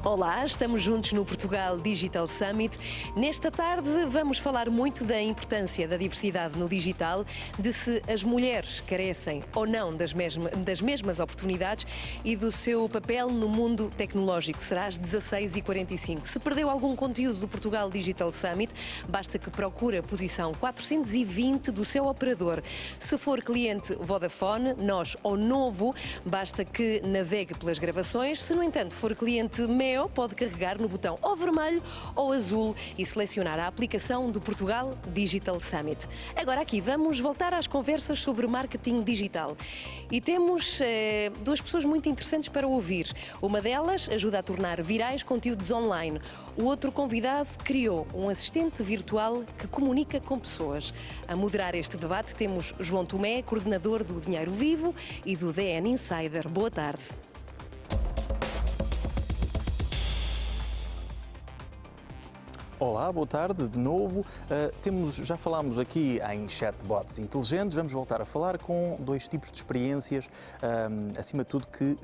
Olá, estamos juntos no Portugal Digital Summit. Nesta tarde vamos falar muito da importância da diversidade no digital, de se as mulheres carecem ou não das mesmas oportunidades e do seu papel no mundo tecnológico. Será às 16h45. Se perdeu algum conteúdo do Portugal Digital Summit, basta que procure a posição 420 do seu operador. Se for cliente Vodafone, nós ou novo, basta que navegue pelas gravações. Se, no entanto, for cliente Meo, pode carregar no botão ou vermelho ou azul e selecionar a aplicação do Portugal Digital Summit. Agora aqui vamos voltar às conversas sobre marketing digital. E temos duas pessoas muito interessantes para ouvir. Uma delas ajuda a tornar virais conteúdos online. O outro convidado criou um assistente virtual que comunica com pessoas. A moderar este debate temos João Tomé, coordenador do Dinheiro Vivo e do DN Insider. Boa tarde. Olá, boa tarde de novo. Já falámos aqui em chatbots inteligentes, vamos voltar a falar com dois tipos de experiências, acima de tudo, que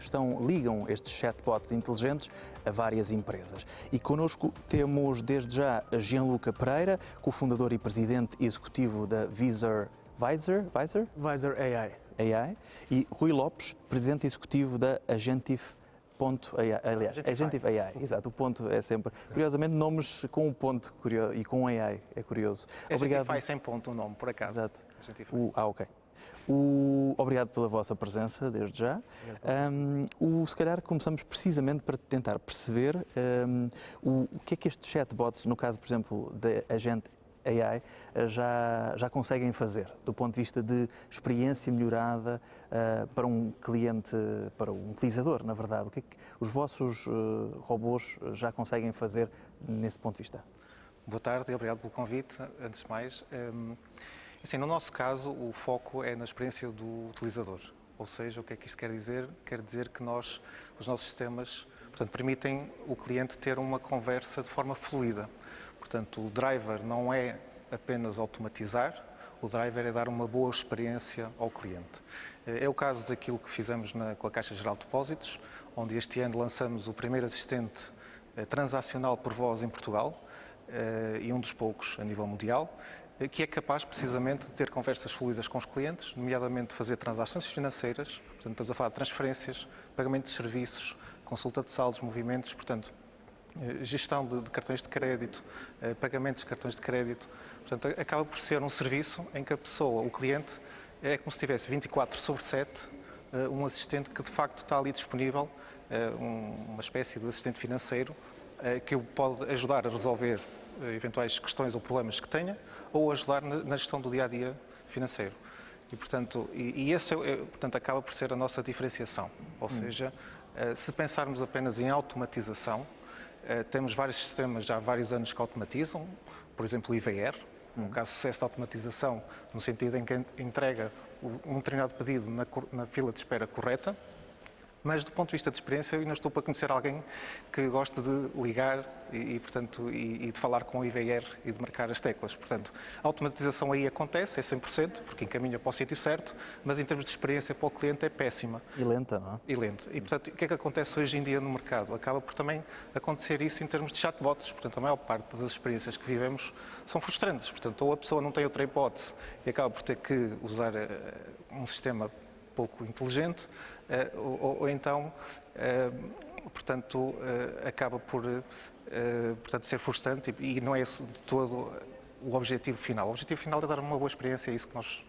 ligam estes chatbots inteligentes a várias empresas. E connosco temos desde já Gianluca Pereira, cofundador e presidente executivo da Visor AI, e Rui Lopes, presidente executivo da Agentif. Agentif AI, exato, o ponto é sempre. Curiosamente, nomes com um ponto e com AI, é curioso. Obrigado. Agentif sem ponto o nome, por acaso. Exato. Ok. Obrigado pela vossa presença, desde já. Se calhar começamos precisamente para tentar perceber o que é que estes chatbots, no caso, por exemplo, da Agentif AI, já conseguem fazer, do ponto de vista de experiência melhorada para um cliente, para um utilizador, na verdade. O que é que os vossos robôs já conseguem fazer nesse ponto de vista? Boa tarde e obrigado pelo convite, antes de mais. Assim, no nosso caso, o foco é na experiência do utilizador. Ou seja, o que é que isto quer dizer? Quer dizer que os nossos sistemas, portanto, permitem o cliente ter uma conversa de forma fluida. Portanto, o driver não é apenas automatizar, o driver é dar uma boa experiência ao cliente. É o caso daquilo que fizemos com a Caixa Geral de Depósitos, onde este ano lançamos o primeiro assistente transacional por voz em Portugal, e um dos poucos a nível mundial, que é capaz precisamente de ter conversas fluidas com os clientes, nomeadamente fazer transações financeiras, portanto estamos a falar de transferências, pagamento de serviços, consulta de saldos, movimentos, portanto gestão de cartões de crédito, pagamentos de cartões de crédito. Portanto, acaba por ser um serviço em que a pessoa, o cliente, é como se tivesse 24/7 um assistente que de facto está ali disponível, uma espécie de assistente financeiro que o pode ajudar a resolver eventuais questões ou problemas que tenha ou ajudar na gestão do dia-a-dia financeiro. E, portanto, esse portanto, acaba por ser a nossa diferenciação. Ou seja, se pensarmos apenas em automatização, temos vários sistemas já há vários anos que automatizam, por exemplo o IVR, um caso de sucesso de automatização, no sentido em que entrega um determinado pedido na fila de espera correta, mas do ponto de vista de experiência eu ainda estou para conhecer alguém que gosta de ligar e de falar com o IVR e de marcar as teclas. Portanto, a automatização aí acontece, é 100%, porque encaminha para o sítio certo, mas em termos de experiência para o cliente é péssima. E lenta, não é? E lenta. E, portanto, o que é que acontece hoje em dia no mercado? Acaba por também acontecer isso em termos de chatbots. Portanto, a maior parte das experiências que vivemos são frustrantes. Portanto, ou a pessoa não tem outra hipótese e acaba por ter que usar um sistema pouco inteligente, ou então, portanto, acaba por ser frustrante e não é esse de todo o objetivo final. O objetivo final é dar uma boa experiência, é isso que nós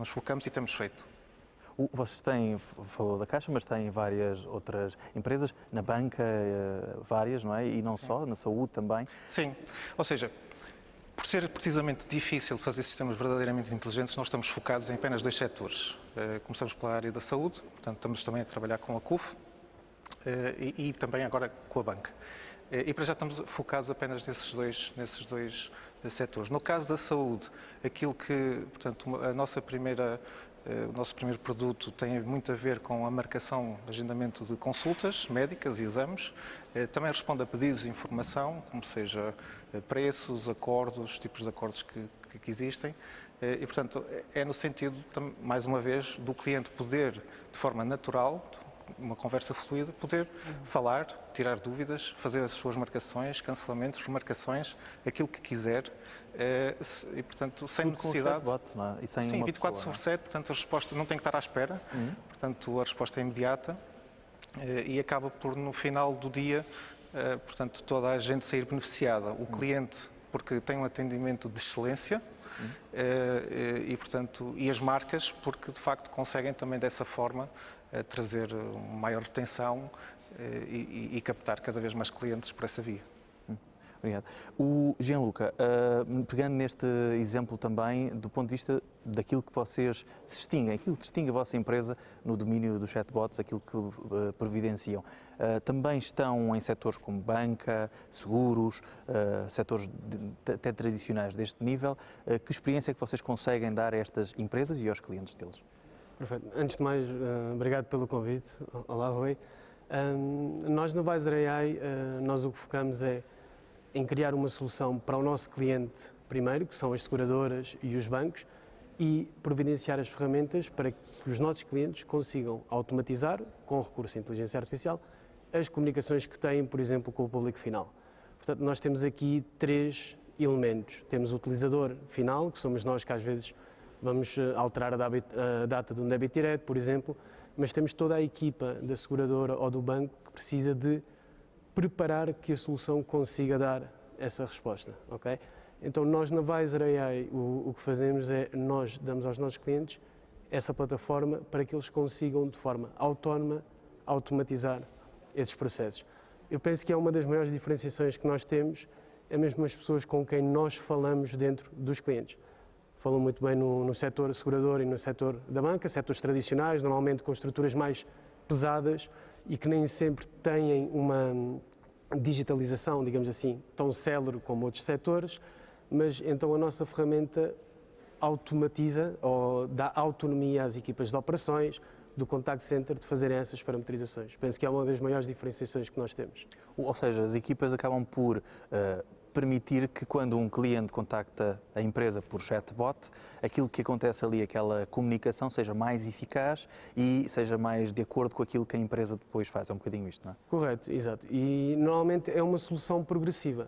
focamos e temos feito. Vocês falou da Caixa, mas têm várias outras empresas, na banca, várias, não é? E não só, na saúde também. Sim, ou seja, por ser precisamente difícil fazer sistemas verdadeiramente inteligentes, nós estamos focados em apenas dois setores. Começamos pela área da saúde, portanto estamos também a trabalhar com a CUF e também agora com a banca. E para já estamos focados apenas nesses dois setores. No caso da saúde, aquilo que, portanto, o nosso primeiro produto tem muito a ver com a marcação, agendamento de consultas médicas e exames. Também responde a pedidos de informação, como seja preços, acordos, tipos de acordos que existem. E, portanto, é no sentido, mais uma vez, do cliente poder, de forma natural, uma conversa fluida, poder falar, tirar dúvidas, fazer as suas marcações, cancelamentos, remarcações, aquilo que quiser, e portanto sem necessidade. Com o chatbot, não é? E sem sim, uma 24/7, portanto a resposta não tem que estar à espera, portanto a resposta é imediata e acaba por no final do dia, portanto toda a gente sair beneficiada. O cliente, porque tem um atendimento de excelência, e portanto e as marcas, porque de facto conseguem também dessa forma trazer uma maior retenção e captar cada vez mais clientes por essa via. Obrigado. O Gianluca, pegando neste exemplo também, do ponto de vista daquilo que vocês se distinguem, aquilo que distingue a vossa empresa no domínio dos chatbots, aquilo que providenciam, também estão em setores como banca, seguros, setores até tradicionais deste nível. Que experiência é que vocês conseguem dar a estas empresas e aos clientes deles? Perfeito. Antes de mais, obrigado pelo convite. Olá, Rui. Nós na Visor AI, nós o que focamos é em criar uma solução para o nosso cliente primeiro, que são as seguradoras e os bancos, e providenciar as ferramentas para que os nossos clientes consigam automatizar, com recurso à inteligência artificial, as comunicações que têm, por exemplo, com o público final. Portanto, nós temos aqui 3 elementos. Temos o utilizador final, que somos nós que às vezes vamos alterar a data de um débito direto, por exemplo, mas temos toda a equipa da seguradora ou do banco que precisa de preparar que a solução consiga dar essa resposta, ok? Então nós na Visor AI o que fazemos é, nós damos aos nossos clientes essa plataforma para que eles consigam de forma autónoma automatizar esses processos. Eu penso que é uma das maiores diferenciações que nós temos, é mesmo as pessoas com quem nós falamos dentro dos clientes. Falam muito bem no setor segurador e no setor da banca, setores tradicionais, normalmente com estruturas mais pesadas, e que nem sempre têm uma digitalização, digamos assim, tão célere como outros setores, mas então a nossa ferramenta automatiza ou dá autonomia às equipas de operações, do contact center, de fazerem essas parametrizações. Penso que é uma das maiores diferenciações que nós temos. Ou seja, as equipas acabam por permitir que quando um cliente contacta a empresa por chatbot, aquilo que acontece ali, aquela comunicação, seja mais eficaz e seja mais de acordo com aquilo que a empresa depois faz. É um bocadinho isto, não é? Correto, exato. E normalmente é uma solução progressiva.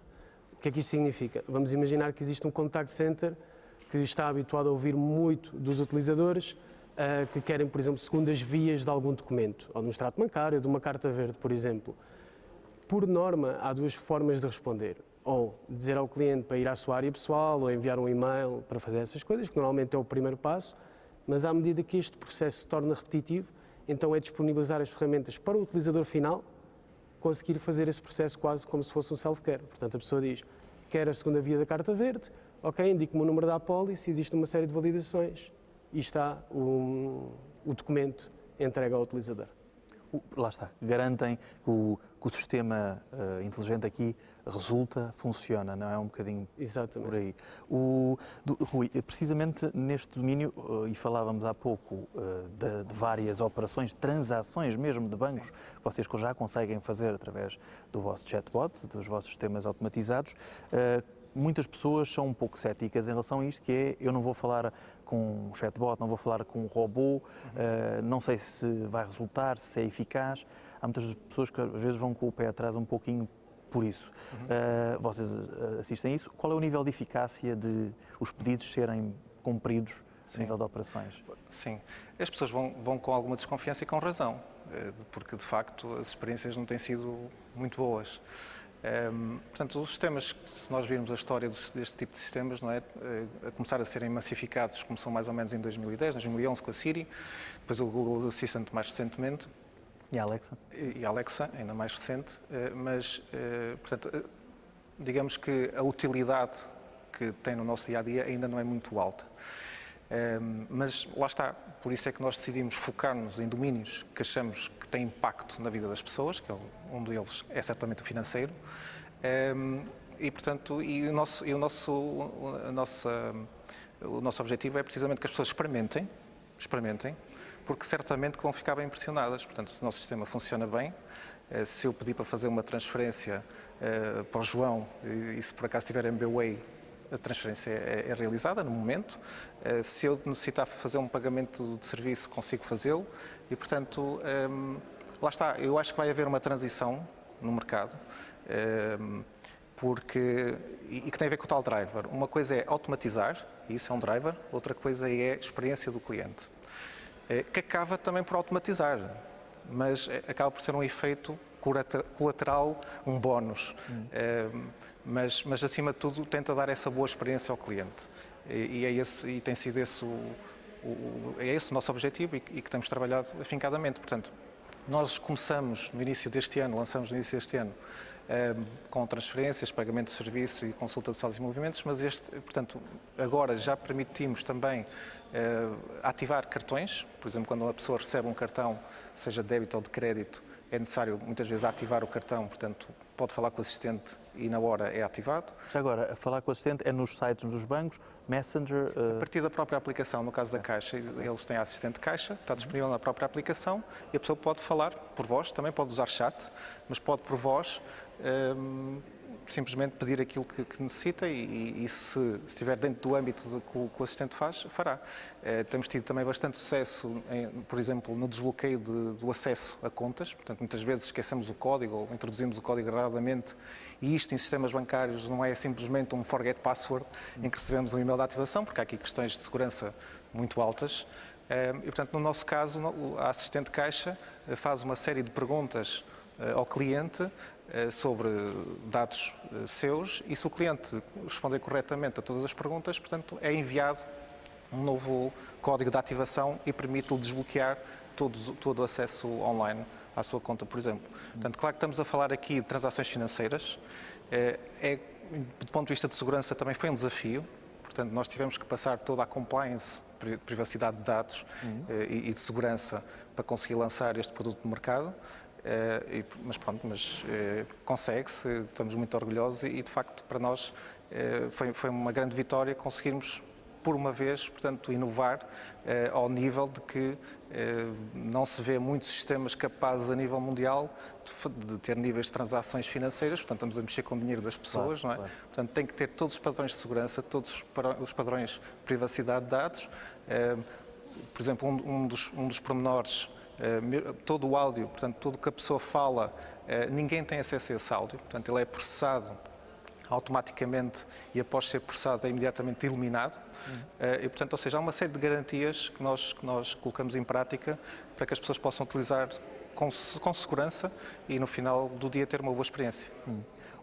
O que é que isto significa? Vamos imaginar que existe um contact center que está habituado a ouvir muito dos utilizadores que querem, por exemplo, segundas vias de algum documento, ou de um extrato bancário, de uma carta verde, por exemplo. Por norma, há 2 formas de responder. Ou dizer ao cliente para ir à sua área pessoal, ou enviar um e-mail para fazer essas coisas, que normalmente é o primeiro passo, mas à medida que este processo se torna repetitivo, então é disponibilizar as ferramentas para o utilizador final conseguir fazer esse processo quase como se fosse um self-care. Portanto, a pessoa diz, quer a segunda via da carta verde, ok, indico-me o número da apólice, existe uma série de validações e está o documento entregue ao utilizador. Lá está, garantem que o sistema inteligente aqui resulta, funciona, não é um bocadinho Exatamente. por aí. Rui, precisamente neste domínio, e falávamos há pouco de várias operações, transações mesmo de bancos, que vocês já conseguem fazer através do vosso chatbot, dos vossos sistemas automatizados. Muitas pessoas são um pouco céticas em relação a isto, que é, eu não vou falar com um chatbot, não vou falar com um robô, não sei se vai resultar, se é eficaz. Há muitas pessoas que às vezes vão com o pé atrás um pouquinho por isso. Vocês assistem a isso? Qual é o nível de eficácia de os pedidos serem cumpridos a nível de operações? Sim, as pessoas vão com alguma desconfiança e com razão, porque de facto as experiências não têm sido muito boas. Portanto, os sistemas, se nós virmos a história deste tipo de sistemas, não é, a começar a serem massificados, começou mais ou menos em 2010, 2011 com a Siri, depois o Google Assistant mais recentemente. E a Alexa? E a Alexa, ainda mais recente, mas, portanto, digamos que a utilidade que tem no nosso dia-a-dia ainda não é muito alta. Mas lá está, por isso é que nós decidimos focar-nos em domínios que achamos que têm impacto na vida das pessoas, que um deles é certamente o financeiro, e portanto, o nosso objetivo é precisamente que as pessoas experimentem, porque certamente que vão ficar bem impressionadas. Portanto, o nosso sistema funciona bem. Se eu pedir para fazer uma transferência para o João e se por acaso tiver MBWay, a transferência é realizada no momento. Se eu necessitar fazer um pagamento de serviço, consigo fazê-lo. E, portanto, Lá está, eu acho que vai haver uma transição no mercado, e que tem a ver com o tal driver. Uma coisa é automatizar, e isso é um driver, outra coisa é a experiência do cliente, que acaba também por automatizar, mas acaba por ser um efeito colateral, um bónus, mas acima de tudo tenta dar essa boa experiência ao cliente, e tem sido esse o nosso objetivo e que temos trabalhado afincadamente. Portanto, nós começamos no início deste ano, lançamos no início deste ano, com transferências, pagamento de serviço e consulta de saldos e movimentos, mas portanto, agora já permitimos também ativar cartões. Por exemplo, quando a pessoa recebe um cartão, seja de débito ou de crédito, é necessário muitas vezes ativar o cartão, portanto, pode falar com o assistente e na hora é ativado. Agora, falar com o assistente é nos sites dos bancos, Messenger... A partir da própria aplicação, no caso da Caixa, eles têm a assistente de Caixa, está disponível na própria aplicação e a pessoa pode falar por voz, também pode usar chat, mas pode por voz simplesmente pedir aquilo que necessita e se estiver dentro do âmbito que o assistente fará. Temos tido também bastante sucesso, por exemplo, no desbloqueio do acesso a contas. Portanto, muitas vezes esquecemos o código ou introduzimos o código erradamente, e isto em sistemas bancários não é simplesmente um forget password em que recebemos um e-mail de ativação, porque há aqui questões de segurança muito altas. E, portanto, no nosso caso, a assistente de Caixa faz uma série de perguntas ao cliente sobre dados seus, e se o cliente responder corretamente a todas as perguntas, portanto, é enviado um novo código de ativação e permite-lhe desbloquear todo o acesso online à sua conta, por exemplo. Portanto, claro que estamos a falar aqui de transações financeiras. Do ponto de vista de segurança também foi um desafio. Portanto, nós tivemos que passar toda a compliance, privacidade de dados e de segurança para conseguir lançar este produto no mercado. Mas consegue-se, estamos muito orgulhosos e de facto para nós foi uma grande vitória conseguirmos por uma vez, portanto, inovar ao nível de que não se vê muitos sistemas capazes a nível mundial de ter níveis de transações financeiras. Portanto, estamos a mexer com o dinheiro das pessoas, não é? Claro. Portanto, tem que ter todos os padrões de segurança, todos os padrões de privacidade de dados. Por exemplo, um dos pormenores, todo o áudio, portanto, tudo que a pessoa fala, ninguém tem acesso a esse áudio, portanto, ele é processado automaticamente e após ser processado é imediatamente eliminado. E, portanto, ou seja, há uma série de garantias que nós colocamos em prática para que as pessoas possam utilizar com segurança e no final do dia ter uma boa experiência.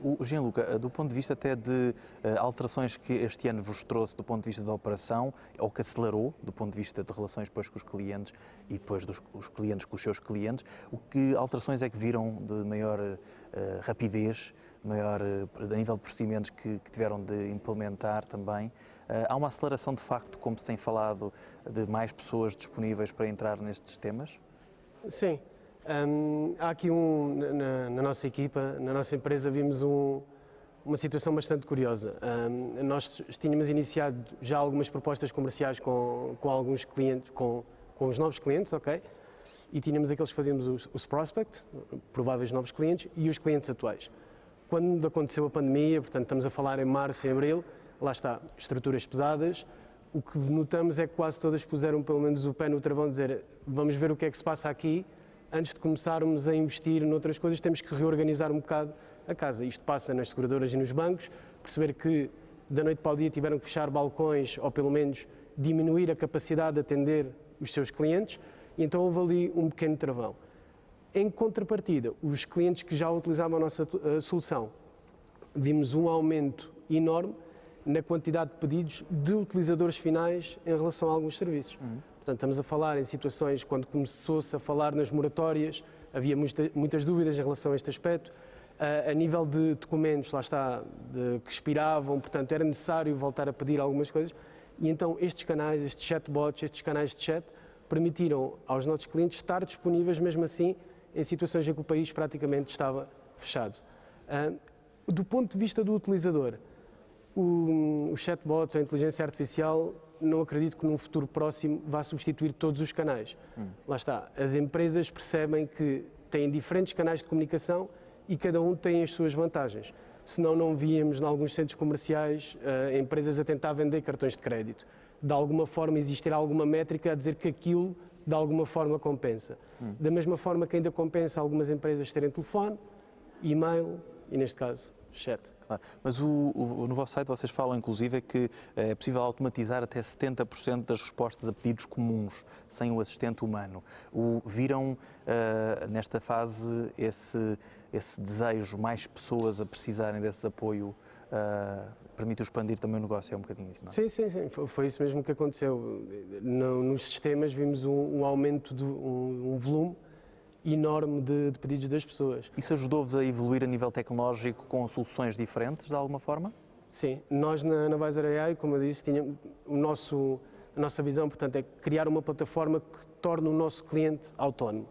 O Gianluca, do ponto de vista até de alterações que este ano vos trouxe do ponto de vista da operação, ou que acelerou do ponto de vista de relações depois com os clientes e depois os clientes com os seus clientes, que alterações é que viram de maior rapidez, maior a nível de procedimentos que tiveram de implementar também? Há uma aceleração de facto, como se tem falado, de mais pessoas disponíveis para entrar nestes temas? Sim. Há aqui na nossa equipa, na nossa empresa, vimos uma situação bastante curiosa. Nós tínhamos iniciado já algumas propostas comerciais com alguns clientes, com os novos clientes, ok? E tínhamos aqueles que fazíamos os prospects, prováveis novos clientes, e os clientes atuais. Quando aconteceu a pandemia, portanto estamos a falar em março e abril, lá está, estruturas pesadas, o que notamos é que quase todas puseram pelo menos o pé no travão de dizer vamos ver o que é que se passa aqui, antes de começarmos a investir noutras coisas, temos que reorganizar um bocado a casa. Isto passa nas seguradoras e nos bancos, perceber que da noite para o dia tiveram que fechar balcões ou pelo menos diminuir a capacidade de atender os seus clientes, e então houve ali um pequeno travão. Em contrapartida, os clientes que já utilizavam a nossa solução, vimos um aumento enorme na quantidade de pedidos de utilizadores finais em relação a alguns serviços. Portanto, estamos a falar em situações quando começou-se a falar nas moratórias, havia muitas dúvidas em relação a este aspecto. A nível de documentos, lá está, que expiravam, portanto, era necessário voltar a pedir algumas coisas. E então estes canais, estes chatbots, estes canais de chat, permitiram aos nossos clientes estar disponíveis mesmo assim em situações em que o país praticamente estava fechado. Do ponto de vista do utilizador, os chatbots, a inteligência artificial, não acredito que num futuro próximo vá substituir todos os canais. Lá está, as empresas percebem que têm diferentes canais de comunicação e cada um tem as suas vantagens. Senão não víamos em alguns centros comerciais empresas a tentar vender cartões de crédito. De alguma forma existir alguma métrica a dizer que aquilo de alguma forma compensa. Da mesma forma que ainda compensa algumas empresas terem telefone, e-mail e, neste caso, chat. Claro. Mas no vosso site vocês falam, inclusive, que é possível automatizar até 70% das respostas a pedidos comuns, sem o assistente humano. Viram nesta fase esse desejo, mais pessoas a precisarem desse apoio, permite expandir também o negócio, é um bocadinho isso, não é? Sim, sim, sim. Foi isso mesmo que aconteceu. Nos sistemas vimos um aumento, um volume enorme de pedidos das pessoas. Isso ajudou-vos a evoluir a nível tecnológico com soluções diferentes, de alguma forma? Sim, nós na Visor AI, como eu disse, a nossa visão, portanto, é criar uma plataforma que torne o nosso cliente autónomo.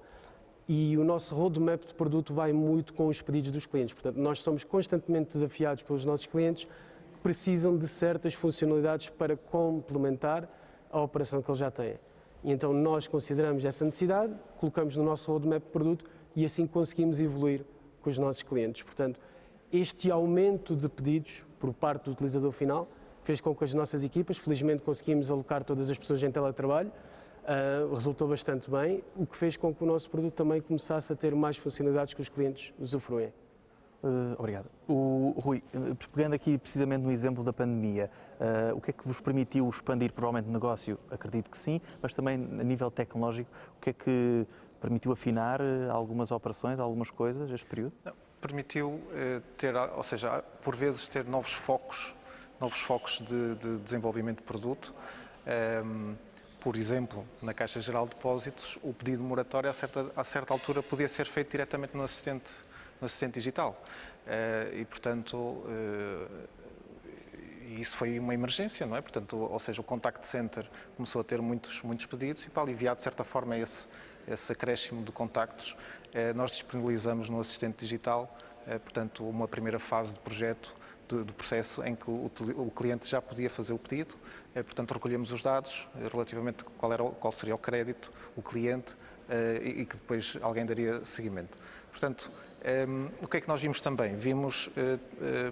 E o nosso roadmap de produto vai muito com os pedidos dos clientes. Portanto, nós somos constantemente desafiados pelos nossos clientes que precisam de certas funcionalidades para complementar a operação que eles já têm. E então nós consideramos essa necessidade, colocamos no nosso roadmap de produto e assim conseguimos evoluir com os nossos clientes. Portanto, este aumento de pedidos por parte do utilizador final fez com que as nossas equipas, felizmente conseguimos alocar todas as pessoas em teletrabalho, resultou bastante bem, o que fez com que o nosso produto também começasse a ter mais funcionalidades que os clientes usufruem. Obrigado. Rui, pegando aqui precisamente no exemplo da pandemia, o que é que vos permitiu expandir provavelmente o negócio? Acredito que sim, mas também a nível tecnológico, o que é que permitiu afinar algumas operações, algumas coisas este período? Permitiu ter, ou seja, por vezes ter novos focos de desenvolvimento de produto. Por exemplo, na Caixa Geral de Depósitos, o pedido de moratória a certa altura podia ser feito diretamente no assistente digital. E, portanto, isso foi uma emergência, não é? Portanto, ou seja, o contact center começou a ter muitos pedidos e, para aliviar, de certa forma, esse acréscimo de contactos, nós disponibilizamos no assistente digital, portanto, uma primeira fase de projeto, do processo em que o cliente já podia fazer o pedido, portanto recolhemos os dados relativamente qual seria o crédito, o cliente e que depois alguém daria seguimento. Portanto, o que é que nós vimos também? Vimos,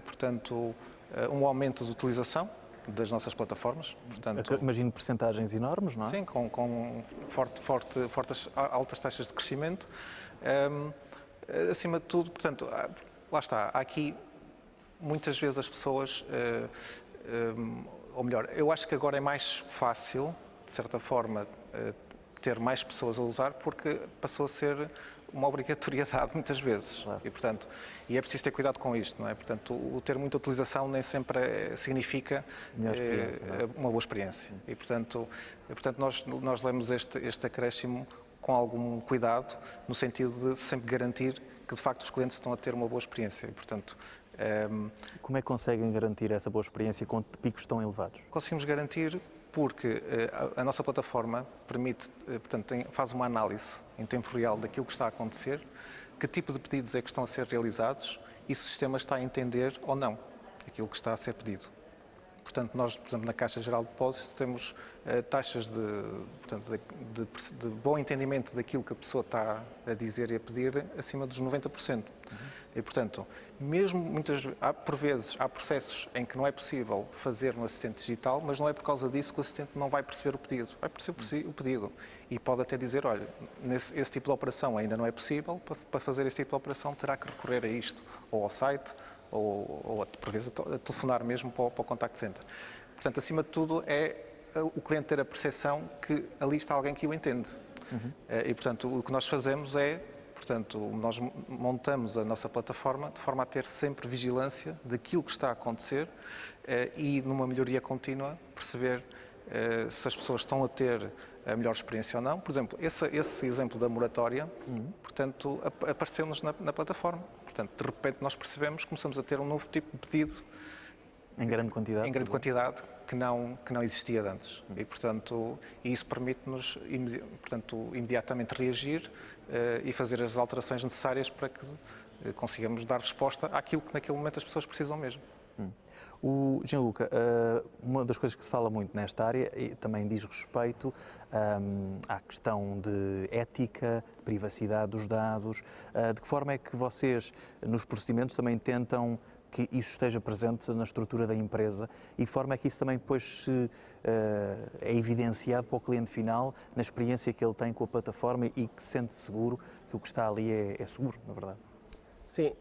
portanto, um aumento de utilização das nossas plataformas. Portanto, imagino percentagens enormes, não é? Sim, com altas taxas de crescimento. Acima de tudo, portanto, lá está, há aqui muitas vezes as pessoas, ou melhor, eu acho que agora é mais fácil, de certa forma, ter mais pessoas a usar, porque passou a ser uma obrigatoriedade muitas vezes. Claro. E, portanto, é preciso ter cuidado com isto, não é? Portanto, o ter muita utilização nem sempre significa uma boa experiência. E, portanto nós lemos este acréscimo com algum cuidado, no sentido de sempre garantir que, de facto, os clientes estão a ter uma boa experiência. E, portanto, como é que conseguem garantir essa boa experiência com picos tão elevados? Conseguimos garantir porque a nossa plataforma permite, portanto, faz uma análise em tempo real daquilo que está a acontecer, que tipo de pedidos é que estão a ser realizados e se o sistema está a entender ou não aquilo que está a ser pedido. Portanto, nós, por exemplo, na Caixa Geral de Depósitos temos taxas de bom entendimento daquilo que a pessoa está a dizer e a pedir acima dos 90%. E, portanto, mesmo por vezes há processos em que não é possível fazer no assistente digital, mas não é por causa disso que o assistente não vai perceber o pedido. Vai perceber o pedido e pode até dizer, olha, esse tipo de operação ainda não é possível, para fazer esse tipo de operação terá que recorrer a isto, ou ao site, ou por vezes a telefonar mesmo para o contact center. Portanto, acima de tudo, é o cliente ter a percepção que ali está alguém que o entende. E, portanto, o que nós fazemos é, portanto, nós montamos a nossa plataforma de forma a ter sempre vigilância daquilo que está a acontecer e, numa melhoria contínua, perceber se as pessoas estão a ter a melhor experiência ou não. Por exemplo, esse exemplo da moratória, portanto, apareceu-nos na plataforma. Portanto, de repente nós percebemos, começamos a ter um novo tipo de pedido. Em grande quantidade? Em grande quantidade, que não existia antes. E, portanto, isso permite-nos, portanto, imediatamente reagir e fazer as alterações necessárias para que consigamos dar resposta àquilo que naquele momento as pessoas precisam mesmo. Gianluca, uma das coisas que se fala muito nesta área e também diz respeito à questão de ética, de privacidade dos dados. De que forma é que vocês, nos procedimentos, também tentam que isso esteja presente na estrutura da empresa e de forma é que isso também depois é evidenciado para o cliente final na experiência que ele tem com a plataforma e que se sente seguro que o que está ali é seguro, na verdade. Sim,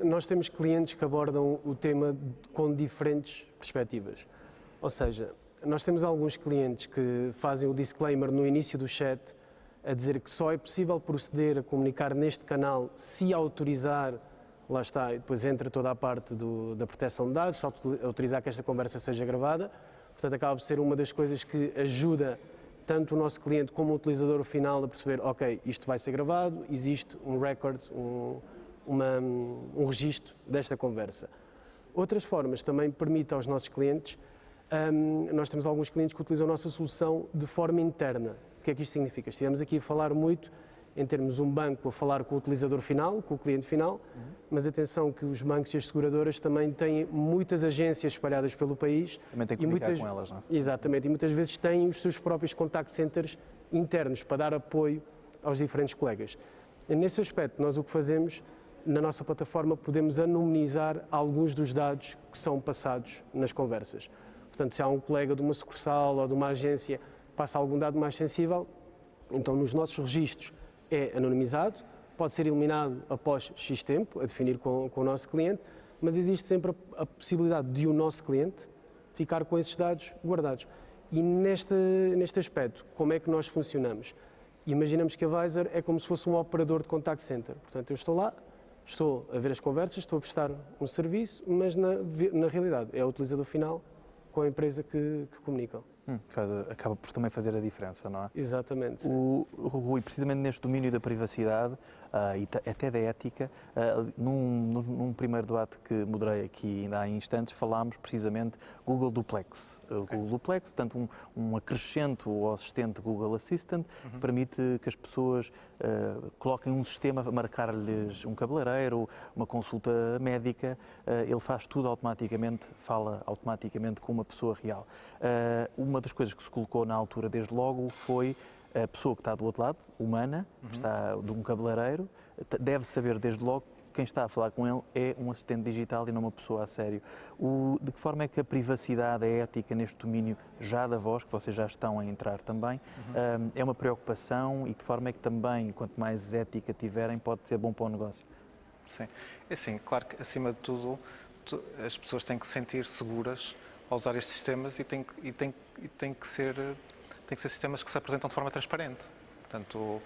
nós temos clientes que abordam o tema com diferentes perspectivas. Ou seja, nós temos alguns clientes que fazem o disclaimer no início do chat a dizer que só é possível proceder a comunicar neste canal se autorizar, lá está, e depois entra toda a parte da proteção de dados, se autorizar que esta conversa seja gravada. Portanto, acaba por ser uma das coisas que ajuda tanto o nosso cliente como o utilizador final a perceber, ok, isto vai ser gravado, existe um record, um registro desta conversa. Outras formas também permitem aos nossos clientes, nós temos alguns clientes que utilizam a nossa solução de forma interna. O que é que isto significa? Estivemos aqui a falar muito em termos um banco a falar com o utilizador final, com o cliente final, mas atenção que os bancos e as seguradoras também têm muitas agências espalhadas pelo país. Também tem que comunicar com elas, não é? Exatamente, e muitas vezes têm os seus próprios contact centers internos para dar apoio aos diferentes colegas. E nesse aspecto, nós o que fazemos, na nossa plataforma, podemos anonimizar alguns dos dados que são passados nas conversas. Portanto, se há um colega de uma sucursal ou de uma agência que passa algum dado mais sensível, então nos nossos registros é anonimizado, pode ser eliminado após X tempo, a definir com o nosso cliente, mas existe sempre a possibilidade de o nosso cliente ficar com esses dados guardados. E neste aspecto, como é que nós funcionamos? Imaginamos que a Wisr é como se fosse um operador de contact center. Portanto, eu estou lá, estou a ver as conversas, estou a prestar um serviço, mas na realidade é o utilizador final com a empresa que comunicam. Acaba por também fazer a diferença, não é? Exatamente. Rui, precisamente neste domínio da privacidade e até da ética, num primeiro debate que moderei aqui ainda há instantes, falámos precisamente Google Duplex. Google Duplex, portanto, um acrescento ao assistente Google Assistant, que permite que as pessoas coloquem um sistema a marcar-lhes um cabeleireiro, uma consulta médica, ele faz tudo automaticamente, fala automaticamente com uma pessoa real. Uma das coisas que se colocou na altura, desde logo, foi a pessoa que está do outro lado, humana, que está de um cabeleireiro, deve saber desde logo que quem está a falar com ele é um assistente digital e não uma pessoa a sério. De que forma é que a privacidade, a ética neste domínio já da voz, que vocês já estão a entrar também, é uma preocupação e de que forma é que também, quanto mais ética tiverem, pode ser bom para o negócio? Sim, é assim, claro que acima de tudo as pessoas têm que se sentir seguras ao usar estes sistemas e tem que ser sistemas que se apresentam de forma transparente. Portanto,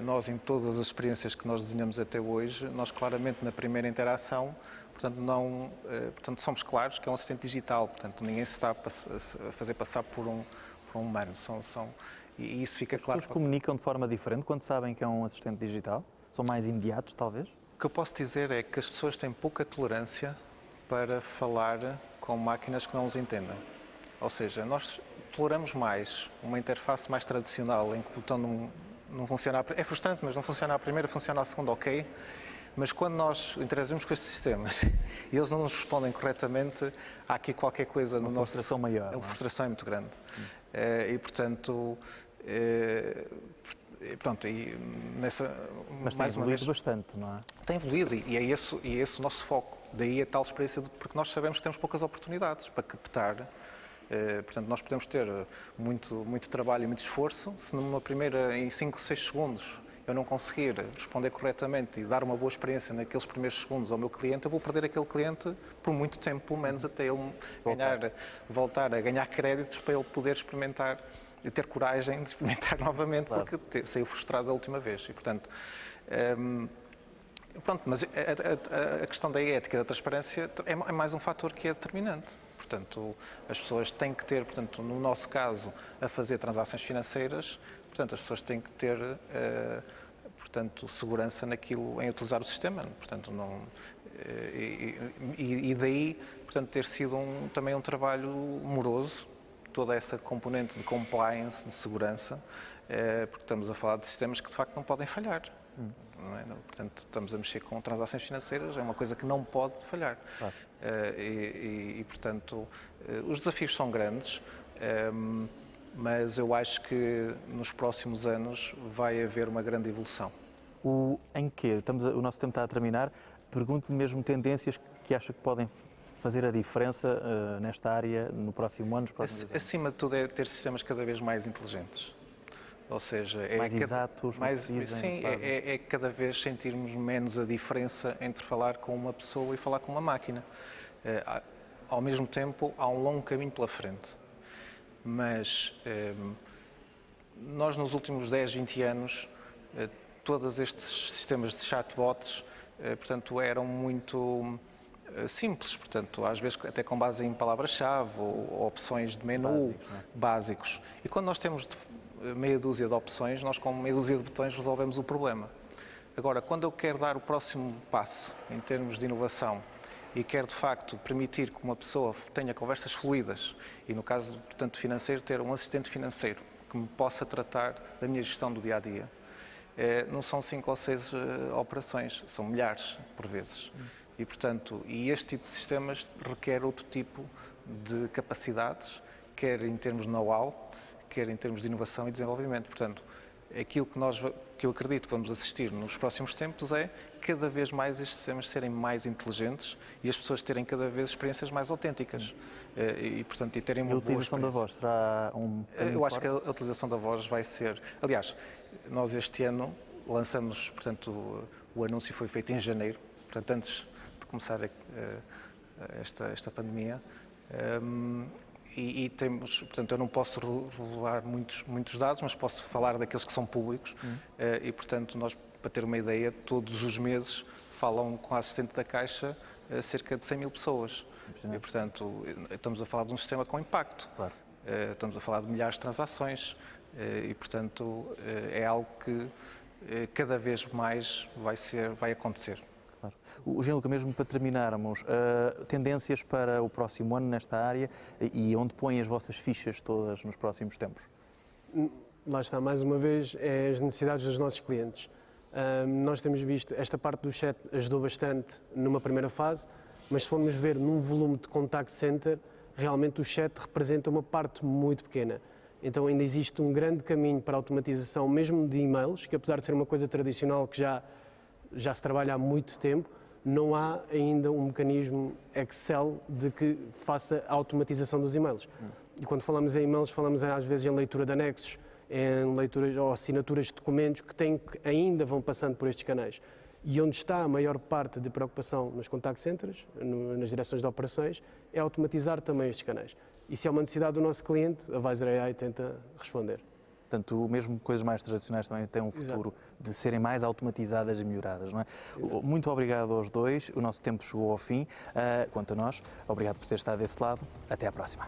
nós em todas as experiências que nós desenhamos até hoje, nós claramente na primeira interação, portanto somos claros que é um assistente digital, portanto ninguém se está a fazer passar por um humano. E isso fica claro. As pessoas comunicam de forma diferente quando sabem que é um assistente digital? São mais imediatos, talvez? O que eu posso dizer é que as pessoas têm pouca tolerância para falar com máquinas que não os entendem. Ou seja, nós toleramos mais uma interface mais tradicional em que o botão não funciona, é frustrante, mas não funciona a primeira, funciona a segunda, ok. Mas quando nós interagimos com estes sistemas e eles não nos respondem corretamente, há aqui qualquer coisa no nosso... Uma frustração maior. É uma frustração muito grande. E, portanto... Mas tem evoluído bastante, não é? Tem evoluído e é esse o nosso foco. Daí a tal experiência, porque nós sabemos que temos poucas oportunidades para captar. Portanto, nós podemos ter muito trabalho e muito esforço. Se numa primeira, em 5, 6 segundos, eu não conseguir responder corretamente e dar uma boa experiência naqueles primeiros segundos ao meu cliente, eu vou perder aquele cliente por muito tempo, pelo menos até ele voltar a ganhar créditos para ele poder experimentar e ter coragem de experimentar novamente, claro, porque saiu frustrado da última vez. E, portanto, mas a questão da ética e da transparência é mais um fator que é determinante. Portanto, as pessoas têm que ter, portanto, no nosso caso, a fazer transações financeiras, portanto, as pessoas têm que ter, portanto, segurança em utilizar o sistema. Portanto, e daí, portanto, ter sido também um trabalho moroso, toda essa componente de compliance, de segurança, porque estamos a falar de sistemas que de facto não podem falhar. Não é? Portanto, estamos a mexer com transações financeiras, é uma coisa que não pode falhar. Claro. Portanto, os desafios são grandes, mas eu acho que nos próximos anos vai haver uma grande evolução. O nosso tempo está a terminar. Pergunto-lhe mesmo tendências que acha que podem fazer a diferença nesta área no próximo ano, nos próximos anos? Acima de tudo é ter sistemas cada vez mais inteligentes. Ou seja, mais exatos, sim, é cada vez sentirmos menos a diferença entre falar com uma pessoa e falar com uma máquina. Ao mesmo tempo, há um longo caminho pela frente. Mas nós, nos últimos 10, 20 anos, todos estes sistemas de chatbots, portanto, eram muito simples, portanto, às vezes até com base em palavras-chave ou opções de menu básicos. E quando nós temos meia dúzia de opções, nós com meia dúzia de botões resolvemos o problema. Agora, quando eu quero dar o próximo passo em termos de inovação e quero, de facto, permitir que uma pessoa tenha conversas fluídas e, no caso, portanto, financeiro, ter um assistente financeiro que me possa tratar da minha gestão do dia-a-dia, não são 5 ou 6 operações, são milhares, por vezes. E, portanto, este tipo de sistemas requer outro tipo de capacidades, quer em termos de know-how, quer em termos de inovação e desenvolvimento. Portanto, aquilo que eu acredito que vamos assistir nos próximos tempos é cada vez mais estes sistemas serem mais inteligentes e as pessoas terem cada vez experiências mais autênticas e portanto, terem uma boa experiência. A utilização da voz será Eu acho que a utilização da voz vai ser... Aliás, nós este ano lançamos, portanto, o anúncio foi feito em janeiro, portanto, antes de começar esta pandemia. E temos, portanto, eu não posso revelar muitos dados, mas posso falar daqueles que são públicos e, portanto, nós, para ter uma ideia, todos os meses falam com a assistente da Caixa cerca de 100 mil pessoas. E, portanto, estamos a falar de um sistema com impacto. Claro. Estamos a falar de milhares de transações e, portanto, é algo que cada vez mais vai acontecer. Claro. O Gianluca, mesmo para terminarmos, tendências para o próximo ano nesta área e onde põem as vossas fichas todas nos próximos tempos? Lá está, mais uma vez, é as necessidades dos nossos clientes. Nós temos visto, esta parte do chat ajudou bastante numa primeira fase, mas se formos ver num volume de contact center, realmente o chat representa uma parte muito pequena. Então ainda existe um grande caminho para a automatização, mesmo de e-mails, que apesar de ser uma coisa tradicional que já se trabalha há muito tempo, não há ainda um mecanismo Excel de que faça a automatização dos e-mails. E quando falamos em e-mails, falamos às vezes em leitura de anexos, em leituras ou assinaturas de documentos que ainda vão passando por estes canais. E onde está a maior parte de preocupação nos contact centers, nas direções de operações, é automatizar também estes canais. E se é uma necessidade do nosso cliente, a Visor AI tenta responder. Portanto, mesmo coisas mais tradicionais também têm um futuro. Exato. De serem mais automatizadas e melhoradas, não é? Exato. Muito obrigado aos dois, o nosso tempo chegou ao fim. Quanto a nós, obrigado por ter estado desse lado. Até à próxima.